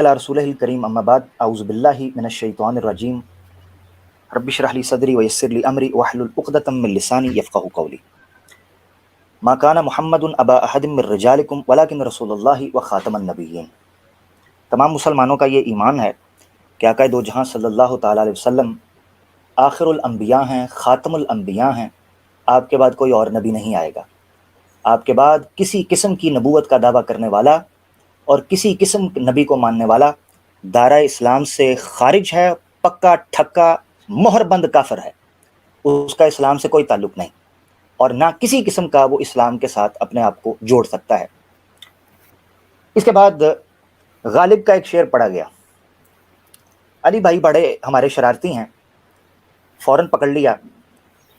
علی رسولہ الکریم اما بعد اعوذ باللہ من الشیطان الرجیم رب اشرح لی صدری ویسر لی امری واحلل عقدۃ من لسانی یفقہوا قولی ما کان محمد ابا احد من رجالکم ولکن رسول اللہ وخاتم النبیین۔ تمام مسلمانوں کا یہ ایمان ہے کہ آقا دو جہاں صلی اللہ تعالیٰ علیہ وسلم آخر الانبیاء ہیں، خاتم الانبیاء ہیں۔ آپ کے بعد کوئی اور نبی نہیں آئے گا۔ آپ کے بعد کسی قسم کی نبوت کا دعویٰ کرنے والا اور کسی قسم نبی کو ماننے والا دائرہ اسلام سے خارج ہے، پکا ٹھکا مہر بند کافر ہے، اس کا اسلام سے کوئی تعلق نہیں، اور نہ کسی قسم کا وہ اسلام کے ساتھ اپنے آپ کو جوڑ سکتا ہے۔ اس کے بعد غالب کا ایک شعر پڑھا گیا۔ علی بھائی بڑے ہمارے شرارتی ہیں، فوراً پکڑ لیا۔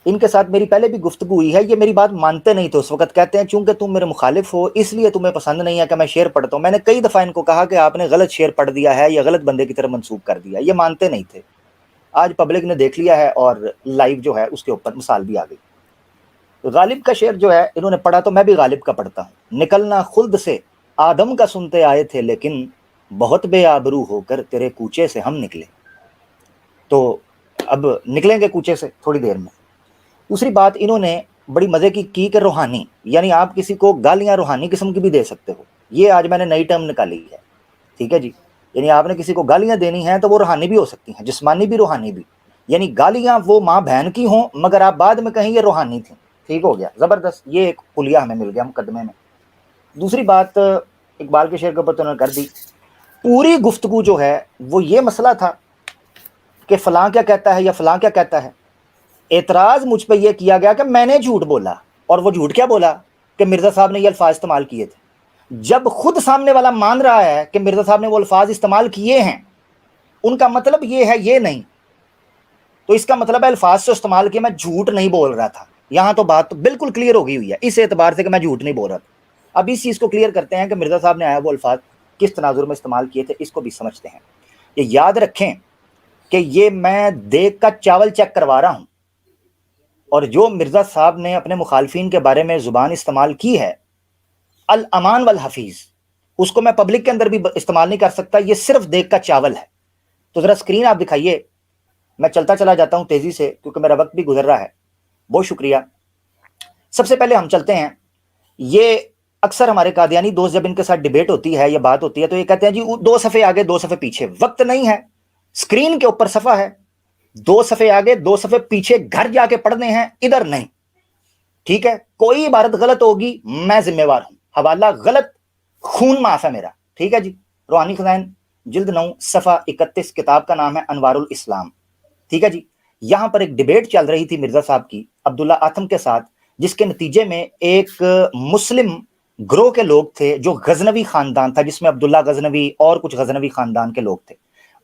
ان کے ساتھ میری پہلے بھی گفتگو ہوئی ہے، یہ میری بات مانتے نہیں تھے اس وقت، کہتے ہیں چونکہ تم میرے مخالف ہو اس لیے تمہیں پسند نہیں ہے کہ میں شعر پڑھتا ہوں۔ میں نے کئی دفعہ ان کو کہا کہ آپ نے غلط شعر پڑھ دیا ہے یا غلط بندے کی طرف منسوب کر دیا، یہ مانتے نہیں تھے۔ آج پبلک نے دیکھ لیا ہے اور لائیو جو ہے اس کے اوپر مثال بھی آ گئی۔ غالب کا شعر جو ہے انہوں نے پڑھا تو میں بھی غالب کا پڑھتا ہوں۔ نکلنا خلد سے آدم کا سنتے آئے تھے، لیکن بہت بے آبرو ہو کر تیرے کوچے سے ہم نکلے۔ تو اب نکلیں گے کوچے سے تھوڑی دیر میں۔ دوسری بات انہوں نے بڑی مزے کی کہ روحانی، یعنی آپ کسی کو گالیاں روحانی قسم کی بھی دے سکتے ہو۔ یہ آج میں نے نئی ٹرم نکالی ہے، ٹھیک ہے جی۔ یعنی آپ نے کسی کو گالیاں دینی ہیں تو وہ روحانی بھی ہو سکتی ہیں، جسمانی بھی روحانی بھی، یعنی گالیاں وہ ماں بہن کی ہوں مگر آپ بعد میں کہیں یہ روحانی تھیں، ٹھیک ہو گیا، زبردست، یہ ایک خلیہ ہمیں مل گیا مقدمے میں۔ دوسری بات اقبال کے شعر کے اوپر تو انہوں نے کر دی۔ پوری گفتگو جو ہے وہ یہ مسئلہ تھا کہ فلاں کیا کہتا ہے یا فلاں کیا کہتا ہے۔ اعتراض مجھ پہ یہ کیا گیا کہ میں نے جھوٹ بولا، اور وہ جھوٹ کیا بولا کہ مرزا صاحب نے یہ الفاظ استعمال کیے تھے۔ جب خود سامنے والا مان رہا ہے کہ مرزا صاحب نے وہ الفاظ استعمال کیے ہیں، ان کا مطلب یہ ہے یہ نہیں، تو اس کا مطلب ہے الفاظ سے استعمال کیا، میں جھوٹ نہیں بول رہا تھا۔ یہاں تو بات بالکل کلیئر ہو گئی ہوئی ہے اس اعتبار سے کہ میں جھوٹ نہیں بول رہا تھا۔ اب اس چیز کو کلیئر کرتے ہیں کہ مرزا صاحب نے آیا وہ الفاظ کس تناظر میں استعمال کیے تھے، اس کو بھی سمجھتے ہیں۔ یہ یاد رکھیں کہ یہ میں دیگ کا چاول چیک کروا رہا ہوں، اور جو مرزا صاحب نے اپنے مخالفین کے بارے میں زبان استعمال کی ہے الامان والحفیظ، اس کو میں پبلک کے اندر بھی استعمال نہیں کر سکتا، یہ صرف دیگ کا چاول ہے۔ تو ذرا اسکرین آپ دکھائیے، میں چلتا چلا جاتا ہوں تیزی سے کیونکہ میرا وقت بھی گزر رہا ہے۔ بہت شکریہ۔ سب سے پہلے ہم چلتے ہیں، یہ اکثر ہمارے قادیانی دوست جب ان کے ساتھ ڈیبیٹ ہوتی ہے یا بات ہوتی ہے تو یہ کہتے ہیں جی 2 صفحے آگے 2 صفحے پیچھے، وقت نہیں ہے، اسکرین کے اوپر صفحہ ہے، 2 صفحے آگے 2 صفحے پیچھے گھر جا کے پڑھنے ہیں، ادھر نہیں، ٹھیک ہے۔ کوئی عبارت غلط ہوگی میں ذمہ وار ہوں، حوالہ غلط خون معاف ہے میرا، ٹھیک ہے جی۔ روحانی خزائن جلد 9 صفحہ 31، کتاب کا نام ہے انوار الاسلام، ٹھیک ہے جی۔ یہاں پر ایک ڈیبیٹ چل رہی تھی مرزا صاحب کی عبداللہ آتم کے ساتھ، جس کے نتیجے میں ایک مسلم گروہ کے لوگ تھے جو غزنوی خاندان تھا، جس میں عبداللہ غزنوی اور کچھ غزنوی خاندان کے لوگ تھے۔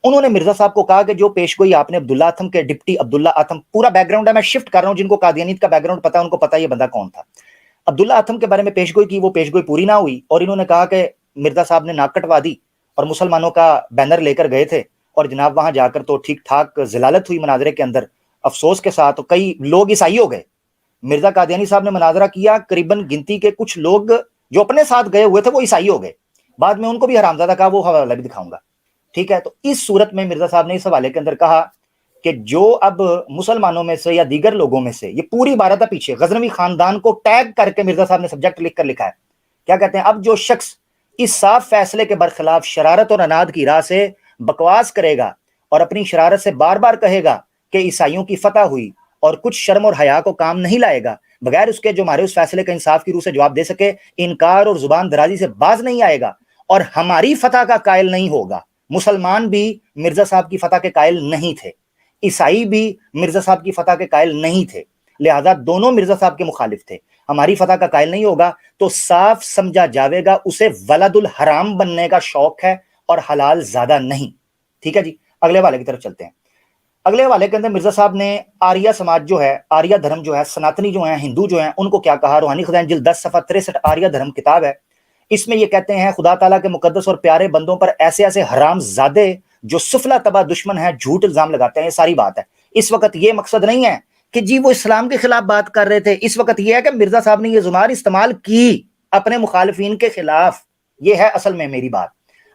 انہوں نے مرزا صاحب کو کہا کہ جو پیشگوئی آپ نے عبداللہ آتم کے ڈپٹی عبداللہ آتم، پورا بیک گراؤنڈ ہے، میں شفٹ کر رہا ہوں، جن کو قادیانیت کا بیک گراؤنڈ پتا ہے ان کو پتا یہ بندہ کون تھا۔ عبداللہ آتم کے بارے میں پیشگوئی کی، وہ پیشگوئی پوری نہ ہوئی، اور انہوں نے کہا کہ مرزا صاحب نے ناک کٹوا دی، اور مسلمانوں کا بینر لے کر گئے تھے، اور جناب وہاں جا کر تو ٹھیک ٹھاک ضلالت ہوئی مناظرے کے اندر، افسوس کے ساتھ کئی لوگ عیسائی ہو گئے۔ مرزا قادیانی صاحب نے مناظرہ کیا، قریباً گنتی کے کچھ لوگ جو اپنے ساتھ گئے ہوئے تھے وہ عیسائی ہو گئے، بعد میں ان کو بھی حرامزادہ کہا، وہ حوالہ بھی دکھاؤں گا، ٹھیک ہے۔ تو اس صورت میں مرزا صاحب نے اس حوالے کے اندر کہا کہ جو اب مسلمانوں میں سے یا دیگر لوگوں میں سے، یہ پوری عبارت ہے پیچھے، غزنوی خاندان کو ٹیگ کر کے مرزا صاحب نے سبجیکٹ لکھ کر لکھا ہے، کیا کہتے ہیں، اب جو شخص اس صاف فیصلے کے برخلاف شرارت اور اناد کی راہ سے بکواس کرے گا اور اپنی شرارت سے بار بار کہے گا کہ عیسائیوں کی فتح ہوئی اور کچھ شرم اور حیا کو کام نہیں لائے گا، بغیر اس کے جو ہمارے اس فیصلے کا انصاف کی روح سے جواب دے سکے، انکار اور زبان درازی سے باز نہیں آئے گا اور ہماری فتح کا قائل نہیں ہوگا۔ مسلمان بھی مرزا صاحب کی فتح کے قائل نہیں تھے، عیسائی بھی مرزا صاحب کی فتح کے قائل نہیں تھے، لہذا دونوں مرزا صاحب کے مخالف تھے۔ ہماری فتح کا قائل نہیں ہوگا تو صاف سمجھا جاوے گا اسے ولد الحرام بننے کا شوق ہے اور حلال زیادہ نہیں، ٹھیک ہے جی۔ اگلے والے کی طرف چلتے ہیں۔ اگلے والے کے اندر مرزا صاحب نے آریہ سماج جو ہے، آریہ دھرم جو ہے، سناتنی جو ہیں، ہندو جو ہیں، ان کو کیا کہا۔ روحانی خزائن جلد 10 صفحہ 63 آریہ دھرم کتاب ہے، اس میں یہ کہتے ہیں خدا تعالیٰ کے مقدس اور پیارے بندوں پر ایسے ایسے حرام زادے جو سفلا تبا دشمن ہیں جھوٹ الزام لگاتے ہیں، یہ ساری بات ہے۔ اس وقت یہ مقصد نہیں ہے کہ جی وہ اسلام کے خلاف بات کر رہے تھے، اس وقت یہ ہے کہ مرزا صاحب نے یہ زمار استعمال کی اپنے مخالفین کے خلاف، یہ ہے اصل میں میری بات۔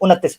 29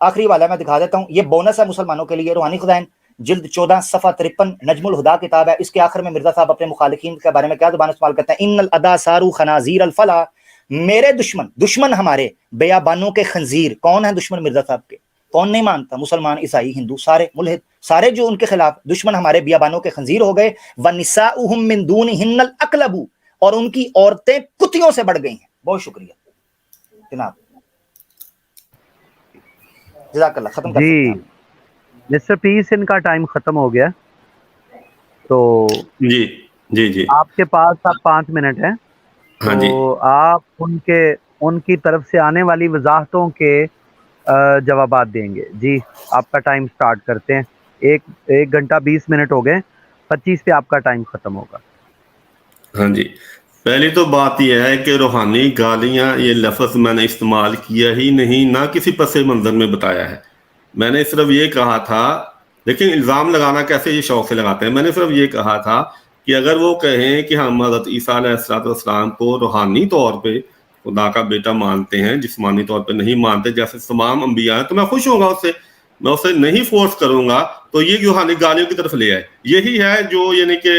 آخری والا میں دکھا دیتا ہوں, یہ بونس ہے مسلمانوں کے لیے. روحانی خزائن جلد 14 صفحہ 53 نجم الہدا کتاب ہے. اس کے آخر میں مرزا صاحب اپنے مخالفین کے بارے میں کیا زبان استعمال کرتے ہیں؟ ان الادا سارو خنازیر الفلا, میرے دشمن ہمارے بیابانوں کے خنزیر. کون ہے دشمن مرزا صاحب کے؟ کون نہیں مانتا؟ مسلمان, عیسائی, ہندو, سارے ملحد, سارے جو ان کے خلاف دشمن ہمارے بیابانوں کے خنزیر ہو گئے. وَنِسَاؤُهُم مِّن دُونِهِنَّ الْأَقْلَبُ, اور ان کی عورتیں کتیوں سے بڑھ گئی ہیں. بہت شکریہ جناب, جزاک اللہ. ختم کر سکتے ہیں آپ. مسٹر پیس ان کا ٹائم ختم ہو گیا, تو جی جی جی آپ کے پاس اب 5 منٹ ہیں. ہاں جی. تو آپ ان کی طرف سے آنے والی وضاحتوں کے جوابات دیں گے. جی آپ کا ٹائم سٹارٹ کرتے ہیں. 1 گھنٹہ 20 منٹ ہو گئے, 25 پہ آپ کا ٹائم ختم ہوگا. ہاں جی, پہلی تو بات یہ ہے کہ روحانی گالیاں یہ لفظ میں نے استعمال کیا ہی نہیں, نہ کسی پس منظر میں بتایا ہے. میں نے صرف یہ کہا تھا, لیکن الزام لگانا کیسے یہ شوق سے لگاتے ہیں, میں نے صرف یہ کہا تھا کہ اگر وہ کہیں کہ ہم حضرت عیسیٰ علیہ السلام کو روحانی طور پہ خدا کا بیٹا مانتے ہیں, جسمانی طور پہ نہیں مانتے جیسے تمام انبیاء ہیں, تو میں خوش ہوں گا اس سے, میں اسے نہیں فورس کروں گا. تو یہ روحانی گالیوں کی طرف لے آئے, یہی ہے جو یعنی کہ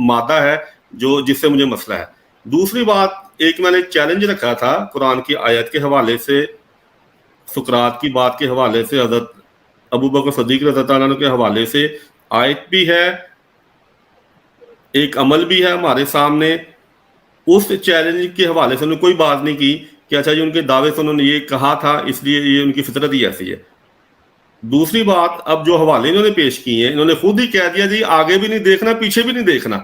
مادہ ہے جو جس سے مجھے مسئلہ ہے. دوسری بات, ایک میں نے چیلنج رکھا تھا قرآن کی آیت کے حوالے سے, سقراط کی بات کے حوالے سے, حضرت ابوبکر صدیق رضی اللہ عنہ کے حوالے سے. آیت بھی ہے, ایک عمل بھی ہے ہمارے سامنے. اس چیلنج کے حوالے سے انہوں نے کوئی بات نہیں کی کہ اچھا جی ان کے دعوے سے انہوں نے یہ کہا تھا اس لیے یہ ان کی فطرت ہی ایسی ہے. دوسری بات, اب جو حوالے انہوں نے پیش کیے ہیں, انہوں نے خود ہی کہہ دیا جی آگے بھی نہیں دیکھنا پیچھے بھی نہیں دیکھنا,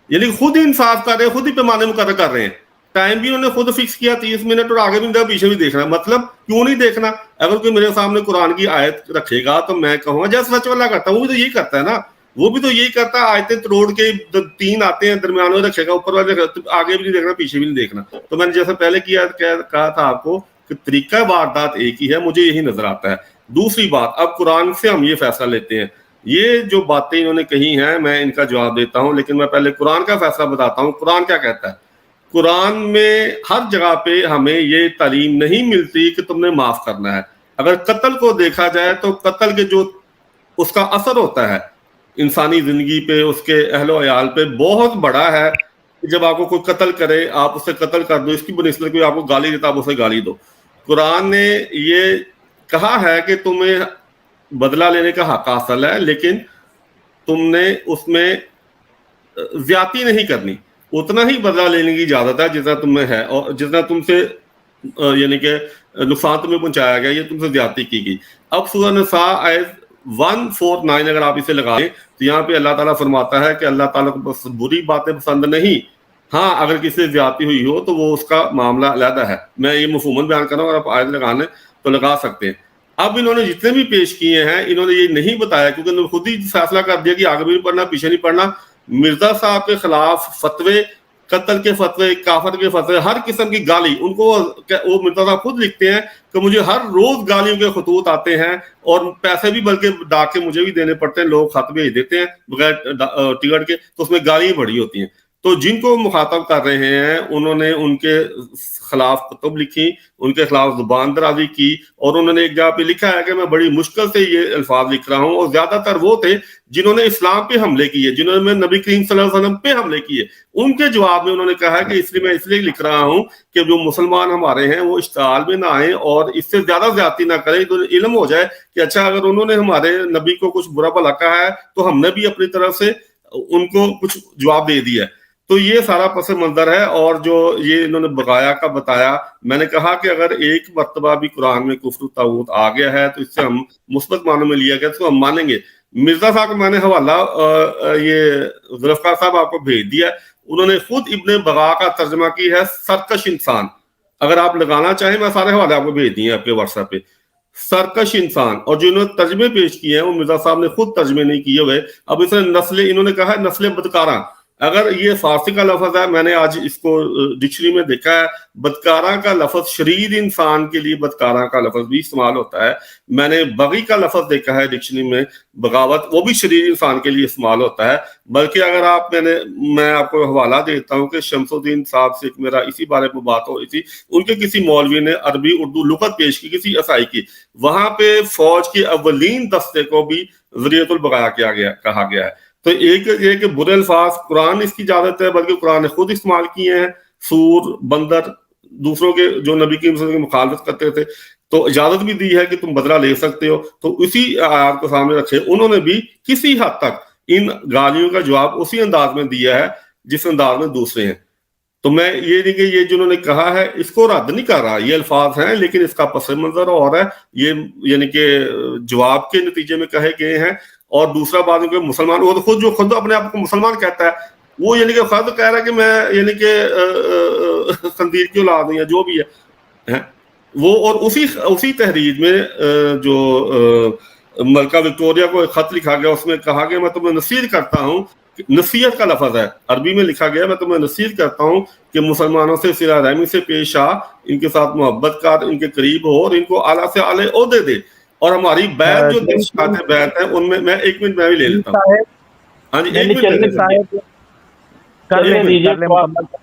یعنی خود ہی انصاف کر رہے ہیں, خود ہی پیمانے مقرر کر رہے ہیں. ٹائم بھی انہوں نے خود فکس کیا 30 منٹ, اور آگے بھی نہیں پیچھے بھی دیکھنا. مطلب کیوں نہیں دیکھنا؟ اگر کوئی میرے سامنے قرآن کی آیت رکھے گا تو میں کہوں گا جیسا سچ والا کرتا ہے, وہ بھی تو یہی کرتا ہے نا, وہ بھی تو یہی کرتا ہے. آیتیں توڑ کے 3 آتے ہیں, درمیان میں رکھے گا, اوپر والے آگے بھی نہیں دیکھنا پیچھے بھی نہیں دیکھنا. تو میں نے جیسے پہلے کہا تھا آپ کو کہ طریقہ واردات ایک ہی ہے, مجھے یہی نظر آتا ہے. دوسری بات, اب قرآن سے ہم یہ فیصلہ لیتے ہیں. یہ جو باتیں انہوں نے کہی ہیں میں ان کا جواب دیتا ہوں, لیکن میں پہلے قرآن کا فیصلہ بتاتا ہوں. قرآن کیا کہتا ہے؟ قرآن میں ہر جگہ پہ ہمیں یہ تعلیم نہیں ملتی کہ تم نے معاف کرنا ہے. اگر قتل کو دیکھا جائے تو قتل کے جو اس کا اثر ہوتا ہے انسانی زندگی پہ, اس کے اہل و عیال پہ, بہت بڑا ہے. جب آپ کو کوئی قتل کرے آپ اسے قتل کر دو, اس کی بنسبت کوئی آپ کو گالی دیتا آپ اسے گالی دو. قرآن نے یہ کہا ہے کہ تمہیں بدلہ لینے کا حق حاصل ہے, لیکن تم نے اس میں زیادتی نہیں کرنی. اتنا ہی بدلہ لینے کی اجازت ہے جتنا تم میں ہے, اور جتنا تم سے یعنی کہ نقصان تمہیں پہنچایا گیا, یہ تم سے زیادتی کی گئی. اب سورہ نساء آیت 149 اگر آپ اسے لگائیں تو یہاں پہ اللہ تعالیٰ فرماتا ہے کہ اللہ تعالیٰ کو بری باتیں پسند نہیں. ہاں اگر کسی سے زیادتی ہوئی ہو تو وہ اس کا معاملہ علیحدہ ہے. میں یہ مفہوماً بیان کر رہا ہوں, اگر آپ آیت لگانے تو لگا سکتے ہیں. اب انہوں نے جتنے بھی پیش کیے ہیں انہوں نے یہ نہیں بتایا, کیونکہ انہوں نے خود ہی فیصلہ کر دیا کہ آگے بھی نہیں پڑھنا پیچھے نہیں پڑھنا. مرزا صاحب کے خلاف فتوے, قتل کے فتوے, کافر کے فتوے, ہر قسم کی گالی ان کو, وہ مرزا صاحب خود لکھتے ہیں کہ مجھے ہر روز گالیوں کے خطوط آتے ہیں, اور پیسے بھی بلکہ ڈاک کے مجھے بھی دینے پڑتے ہیں. لوگ خط بھیج دیتے ہیں بغیر ٹکٹ کے, تو اس میں گالیاں بڑی ہوتی ہیں. تو جن کو مخاطب کر رہے ہیں انہوں نے ان کے خلاف کتب لکھی, ان کے خلاف زبان درازی کی, اور انہوں نے ایک جگہ پہ لکھا ہے کہ میں بڑی مشکل سے یہ الفاظ لکھ رہا ہوں. اور زیادہ تر وہ تھے جنہوں نے اسلام پہ حملے کیے, جنہوں نے نبی کریم صلی اللہ علیہ وسلم پہ حملے کیے. ان کے جواب میں انہوں نے کہا کہ میں اس لیے لکھ رہا ہوں کہ جو مسلمان ہمارے ہیں وہ اشتعال میں نہ آئیں اور اس سے زیادہ زیادتی نہ کریں, تو علم ہو جائے کہ اچھا اگر انہوں نے ہمارے نبی کو کچھ برا بھلا کہا ہے تو ہم نے بھی اپنی طرف سے ان کو کچھ جواب دے دیا ہے. تو یہ سارا پس منظر ہے. اور جو یہ انہوں نے بغایا کا بتایا, میں نے کہا کہ اگر ایک مرتبہ بھی قرآن میں کفر و طاغوت آ گیا ہے تو اس سے ہم مثبت معنوں میں لیا گیا تو ہم مانیں گے. مرزا صاحب کو میں نے حوالہ یہ ذوالفقار صاحب آپ کو بھیج دیا, انہوں نے خود ابن بغا کا ترجمہ کی ہے سرکش انسان. اگر آپ لگانا چاہیں میں سارے حوالے آپ کو بھیج دیے آپ کے واٹس ایپ پہ. سرکش انسان, اور جو انہوں نے ترجمے پیش کیے ہیں وہ مرزا صاحب نے خود ترجمے نہیں کیے ہوئے. اب اس نے انہوں نے کہا ہے نسل بدکاراں, اگر یہ فارسی کا لفظ ہے، میں نے آج اس کو ڈکشنری میں دیکھا ہے، بدکاراں کا لفظ شریر انسان کے لیے بدکاراں کا لفظ بھی استعمال ہوتا ہے. میں نے بغی کا لفظ دیکھا ہے ڈکشنری میں، بغاوت، وہ بھی شریر انسان کے لیے استعمال ہوتا ہے. بلکہ اگر آپ میں آپ کو حوالہ دیتا ہوں کہ شمس الدین صاحب سے میرا اسی بارے میں بات ہو رہی تھی، ان کے کسی مولوی نے عربی اردو لغت پیش کی کسی عیسائی کی، وہاں پہ فوج کے اولین دستے کو بھی ذریعۃ البغایا کہا گیا ہے. تو ایک یہ کہ برے الفاظ قرآن اس کی اجازت ہے، بلکہ قرآن نے خود استعمال کیے ہیں. سور، بندر، دوسروں کے جو نبی کی مخالفت کرتے تھے، تو اجازت بھی دی ہے کہ تم بدلہ لے سکتے ہو. تو اسی آیات کو سامنے رکھے انہوں نے بھی کسی حد تک ان گالیوں کا جواب اسی انداز میں دیا ہے جس انداز میں دوسرے ہیں. تو میں یہ نہیں کہ یہ جنہوں نے کہا ہے اس کو رد نہیں کر رہا، یہ الفاظ ہیں لیکن اس کا پس منظر اور ہے، یہ یعنی کہ جواب کے نتیجے میں کہے گئے ہیں. اور دوسرا بات ہے کہ مسلمان، وہ تو خود اپنے آپ کو مسلمان کہتا ہے، وہ یعنی کہ خود کہہ رہا ہے کہ میں یعنی کہ خنزیر کی اولاد ہوں یا جو بھی ہے وہ. اور اسی تحریر میں جو ملکہ وکٹوریہ کو ایک خط لکھا گیا، اس میں کہا گیا میں تمہیں نصیحت کرتا ہوں، نصیحت کا لفظ ہے، عربی میں لکھا گیا میں تمہیں نصیحت کرتا ہوں کہ مسلمانوں سے صلہ رحمی سے پیش آ، ان کے ساتھ محبت کر، ان کے قریب ہو اور ان کو اعلیٰ سے اعلیٰ عہدے دے. اور ہماری بیعت جو 10 شرائط بیعت ہیں ان میں ایک منٹ میں بھی لے لیتا ہوں. ہاں جی ایک منٹ کر لے دیجیے،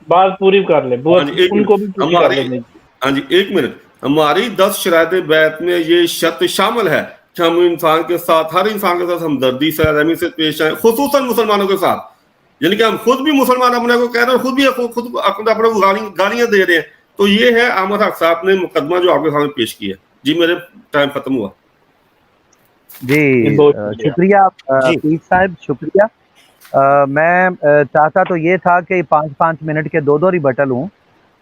بات پوری کر لے، ان کو بھی پوری کر لیں. ہاں جی ایک منٹ. ہماری 10 شرائط بیعت میں یہ شرط شامل ہے کہ ہم انسان کے ساتھ، ہر انسان کے ساتھ ہمدردی سے، رحمی سے پیش آئیں، خصوصاً مسلمانوں کے ساتھ. یعنی کہ ہم خود بھی مسلمان اپنے کو کہہ رہے ہیں اور خود بھی اپنے کو گالیاں دے رہے ہیں. تو یہ ہے احمد حق صاحب نے مقدمہ جو آپ کے سامنے پیش کیا. جی میرے ٹائم ختم ہوا. جی شکریہ پیر صاحب، شکریہ. میں چاہتا تو یہ تھا کہ 5 منٹ کے 2 ریبٹل ہوں،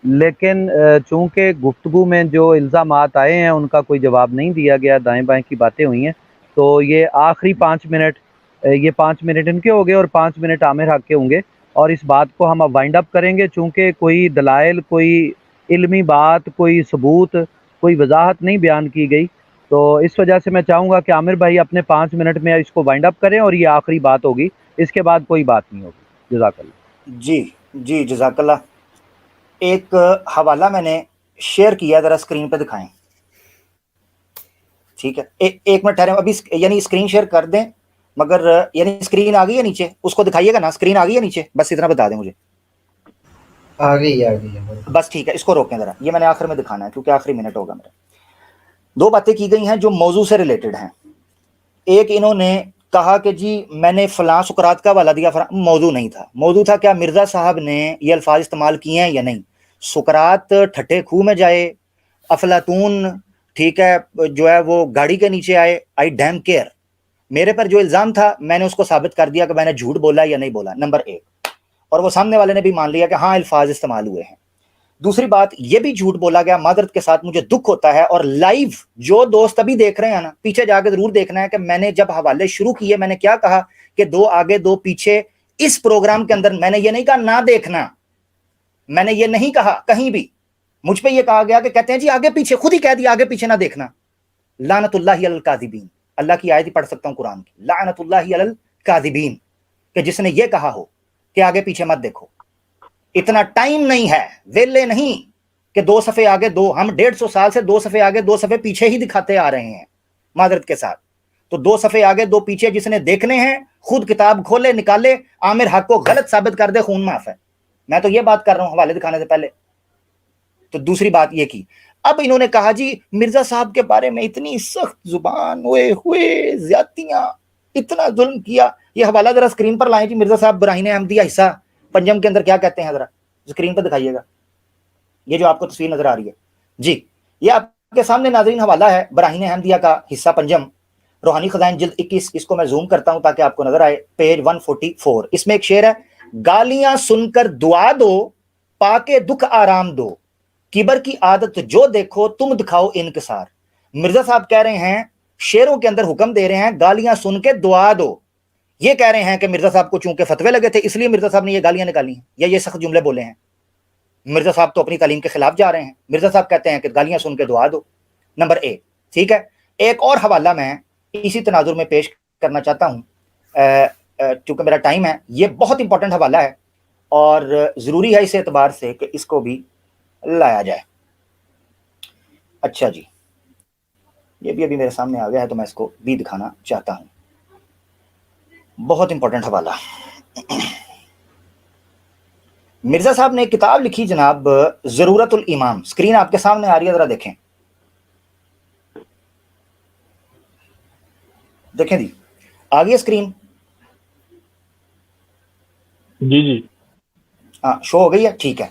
لیکن چونکہ گفتگو میں جو الزامات آئے ہیں ان کا کوئی جواب نہیں دیا گیا، دائیں بائیں کی باتیں ہوئی ہیں، تو یہ آخری 5 منٹ، یہ 5 منٹ ان کے ہو گئے اور 5 منٹ عامر حق کے ہوں گے. اور اس بات کو ہم اب وائنڈ اپ کریں گے، چونکہ کوئی دلائل، کوئی علمی بات، کوئی ثبوت، کوئی وضاحت نہیں بیان کی گئی. تو اس وجہ سے میں چاہوں گا کہ عامر بھائی اپنے 5 منٹ میں اس کو وائنڈ اپ کریں، اور یہ آخری بات ہوگی، اس کے بعد کوئی بات نہیں ہوگی. جزاک اللہ. جی جزاک اللہ. ایک حوالہ میں نے شیئر کیا، ذرا اسکرین پہ دکھائیں. ٹھیک ہے، ایک منٹ ٹھہرے، ابھی یعنی اسکرین شیئر کر دیں، مگر یعنی اسکرین آ گئی ہے نیچے، اس کو دکھائیے گا نا، اسکرین آ گئی ہے نیچے، بس اتنا بتا دیں مجھے. آ گئی بس ٹھیک ہے، اس کو روکیں ذرا، یہ میں نے آخر میں دکھانا ہے کیونکہ آخری منٹ ہوگا میرا. 2 باتیں کی گئی ہیں جو موضوع سے ریلیٹڈ ہیں. ایک انہوں نے کہا کہ جی میں نے فلاں سقراط کا حوالہ دیا، موضوع نہیں تھا. موضوع تھا کیا مرزا صاحب نے یہ الفاظ استعمال کیے ہیں یا نہیں. سقراط ٹھٹے کھو میں جائے، افلاطون ٹھیک ہے جو ہے وہ گاڑی کے نیچے آئے، آئی ڈیم کیئر. میرے پر جو الزام تھا میں نے اس کو ثابت کر دیا کہ میں نے جھوٹ بولا یا نہیں بولا، نمبر 1. اور وہ سامنے والے نے بھی مان لیا کہ ہاں الفاظ استعمال ہوئے ہیں. دوسری بات، یہ بھی جھوٹ بولا گیا، معذرت کے ساتھ مجھے دکھ ہوتا ہے. اور لائیو جو دوست ابھی دیکھ رہے ہیں نا، پیچھے جا کے ضرور دیکھنا ہے کہ میں نے جب حوالے شروع کیے میں نے کیا کہا کہ 2 آگے 2 پیچھے. اس پروگرام کے اندر میں نے یہ نہیں کہا نہ دیکھنا، میں نے یہ نہیں کہا کہیں بھی. مجھ پہ یہ کہا گیا کہ کہتے ہیں جی آگے پیچھے، خود ہی کہہ دیا آگے پیچھے نہ دیکھنا. لعنت اللہ علی الکاذبین، اللہ کی آیت ہی پڑھ سکتا ہوں قرآن کی، لعنت اللہ علی الکاذبین، کہ جس نے یہ کہا ہو کہ آگے پیچھے مت دیکھو. اتنا ٹائم نہیں ہے، ویلے نہیں کہ 2 صفحے آگے 2، ہم 150 سال سے 2 صفحے آگے 2 صفحے پیچھے ہی دکھاتے آ رہے ہیں معذرت کے ساتھ. تو 2 صفحے آگے 2 پیچھے جس نے دیکھنے ہیں خود کتاب کھولے، نکالے، عامر حق کو غلط ثابت کر دے، خون معاف ہے. میں تو یہ بات کر رہا ہوں حوالے دکھانے سے پہلے. تو دوسری بات یہ کی، اب انہوں نے کہا جی مرزا صاحب کے بارے میں اتنی سخت زبان، ہوئے زیادتیاں، اتنا ظلم کیا. یہ حوالہ ذرا اسکرین پر لائیں جی. مرزا صاحب براہین احمدیہ حصہ پنجم کے اندر کیا کہتے ہیں، ذرا اسکرین پہ دکھائیے گا، یہ جو آپ کو تصویر نظر آ رہی ہے. جی یہ آپ کے سامنے ناظرین حوالہ ہے براہین احمدیہ کا حصہ پنجم، روحانی خزائن جلد 21. اس کو میں زوم کرتا ہوں تاکہ آپ کو نظر آئے، پیج 144. اس میں ایک شعر ہے، گالیاں سن کر دعا دو، پاکے دکھ آرام دو، کبر کی عادت جو دیکھو تم دکھاؤ انکسار. مرزا صاحب کہہ رہے ہیں، شعروں کے اندر حکم دے رہے ہیں گالیاں سن کے دعا دو. یہ کہہ رہے ہیں کہ مرزا صاحب کو چونکہ فتوے لگے تھے اس لیے مرزا صاحب نے یہ گالیاں نکالی ہیں یا یہ سخت جملے بولے ہیں. مرزا صاحب تو اپنی تعلیم کے خلاف جا رہے ہیں. مرزا صاحب کہتے ہیں کہ گالیاں سن کے دعا دو، نمبر 1. ٹھیک ہے، ایک اور حوالہ میں اسی تناظر میں پیش کرنا چاہتا ہوں چونکہ میرا ٹائم ہے. یہ بہت امپورٹنٹ حوالہ ہے اور ضروری ہے اس اعتبار سے کہ اس کو بھی لایا جائے. اچھا جی, یہ بھی ابھی میرے سامنے آ گیا ہے تو میں اس کو بھی دکھانا چاہتا ہوں. بہت امپورٹنٹ حوالہ. مرزا صاحب نے ایک کتاب لکھی جناب, ضرورت الامام. اسکرین آپ کے سامنے آ رہی ہے, ذرا دیکھیں. دیکھیں جی, آ گئی اسکرین؟ جی جی ہاں, شو ہو گئی ہے, ٹھیک ہے.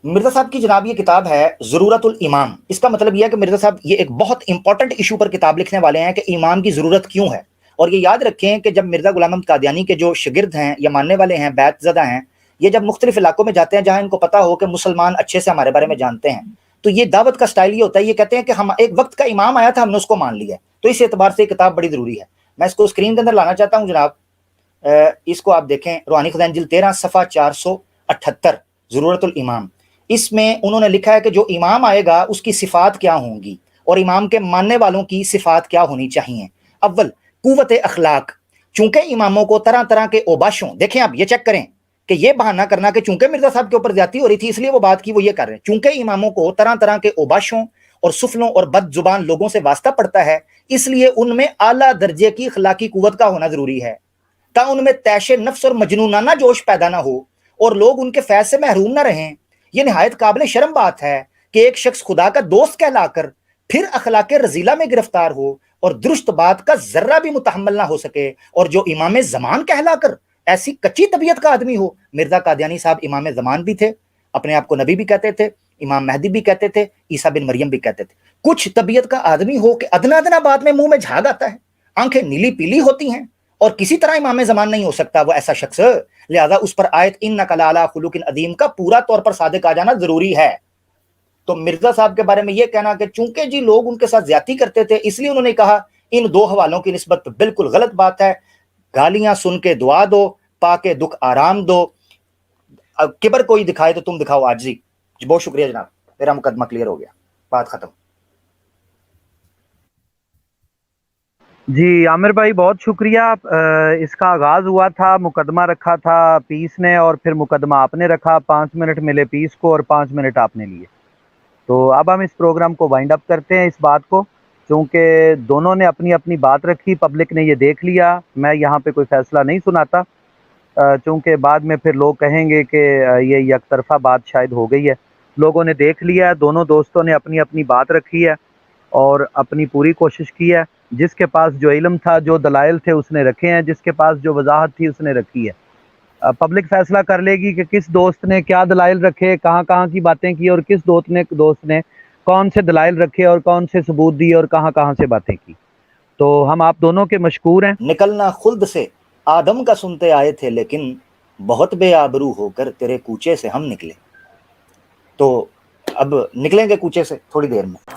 مرزا صاحب کی جناب یہ کتاب ہے ضرورت الامام. اس کا مطلب یہ ہے کہ مرزا صاحب یہ ایک بہت امپورٹنٹ ایشو پر کتاب لکھنے والے ہیں کہ امام کی ضرورت کیوں ہے. اور یہ یاد رکھیں کہ جب مرزا غلام احمد قادیانی کے جو شاگرد ہیں یا ماننے والے ہیں, بیعت زدہ ہیں, یہ جب مختلف علاقوں میں جاتے ہیں جہاں ان کو پتا ہو کہ مسلمان اچھے سے ہمارے بارے میں جانتے ہیں, تو یہ دعوت کا سٹائل یہ ہوتا ہے, یہ کہتے ہیں کہ ہم ایک وقت کا امام آیا تھا, ہم نے اس کو مان لیا. تو اس اعتبار سے یہ کتاب بڑی ضروری ہے. میں اس کو اسکرین کے اندر لانا چاہتا ہوں جناب. اس کو آپ دیکھیں, روحانی خزائن جلد 13 صفحہ 478, ضرورت الامام. اس میں انہوں نے لکھا ہے کہ جو امام آئے گا اس کی صفات کیا ہوں گی اور امام کے ماننے والوں کی صفات کیا ہونی چاہیے. اول, قوت اخلاق. چونکہ اماموں کو طرح طرح کے اوباشوں, دیکھیں آپ یہ چیک کریں کہ یہ بہانہ کرنا کہ چونکہ مرزا صاحب کے اوپر زیادتی ہو رہی تھی اس لیے وہ بات کی, وہ یہ کر رہے ہیں چونکہ اماموں کو طرح طرح کے اوباشوں اور سفلوں اور بد زبان لوگوں سے واسطہ پڑتا ہے, اس لیے ان میں اعلیٰ درجے کی اخلاقی قوت کا ہونا ضروری ہے, تا ان میں تیش نفس اور مجنونانہ جوش پیدا نہ ہو اور لوگ ان کے فیض سے محروم نہ رہیں. یہ نہایت قابل شرم بات ہے کہ ایک شخص خدا کا دوست کہلا کر پھر اخلاق رذیلہ میں گرفتار ہو اور درست بات کا ذرہ بھی متحمل نہ ہو سکے, اور جو امام زمان کہلا کر ایسی کچی طبیعت کا آدمی ہو. مرزا قادیانی صاحب امام زمان بھی تھے, اپنے آپ کو نبی بھی کہتے تھے, امام مہدی بھی کہتے تھے, عیسیٰ بن مریم بھی کہتے تھے. کچھ طبیعت کا آدمی ہو کہ ادنا ادنا بات میں منہ میں جھاگ آتا ہے, آنکھیں نیلی پیلی ہوتی ہیں اور کسی طرح امام زمان نہیں ہو سکتا وہ ایسا شخص. لہذا اس پر آیت انک لعلی خلق عظیم کا پورا طور پر صادق آ جانا ضروری ہے. تو مرزا صاحب کے بارے میں یہ کہنا کہ چونکہ جی لوگ ان کے ساتھ زیادتی کرتے تھے اس لیے انہوں نے کہا, ان دو حوالوں کی نسبت بالکل غلط بات ہے. گالیاں سن کے دعا دو, پا کے دکھ آرام دو. اب کبر کوئی دکھائے تو تم دکھاؤ عاجزی. جی بہت شکریہ جناب, میرا مقدمہ کلیئر ہو گیا, بات ختم. جی عامر بھائی بہت شکریہ. اس کا آغاز ہوا تھا, مقدمہ رکھا تھا پیس نے اور پھر مقدمہ آپ نے رکھا, 5 منٹ ملے پیس کو اور 5 منٹ آپ نے لیے. تو اب ہم اس پروگرام کو وائنڈ اپ کرتے ہیں اس بات کو, چونکہ دونوں نے اپنی اپنی بات رکھی, پبلک نے یہ دیکھ لیا. میں یہاں پہ کوئی فیصلہ نہیں سناتا, چونکہ بعد میں پھر لوگ کہیں گے کہ یہ یک طرفہ بات شاید ہو گئی ہے. لوگوں نے دیکھ لیا ہے, دونوں دوستوں نے اپنی اپنی بات رکھی ہے اور اپنی پوری کوشش کی ہے. جس کے پاس جو علم تھا, جو دلائل تھے اس نے رکھے ہیں, جس کے پاس جو وضاحت تھی اس نے رکھی ہے. پبلک فیصلہ کر لے گی کہ کس دوست نے کیا دلائل رکھے, کہاں کہاں کی باتیں کی, اور کس دوست نے کون سے دلائل رکھے اور کون سے ثبوت دی اور کہاں کہاں سے باتیں کی. تو ہم آپ دونوں کے مشکور ہیں. نکلنا خلد سے آدم کا سنتے آئے تھے, لیکن بہت بے آبرو ہو کر تیرے کوچے سے ہم نکلے. تو اب نکلیں گے کوچے سے تھوڑی دیر میں.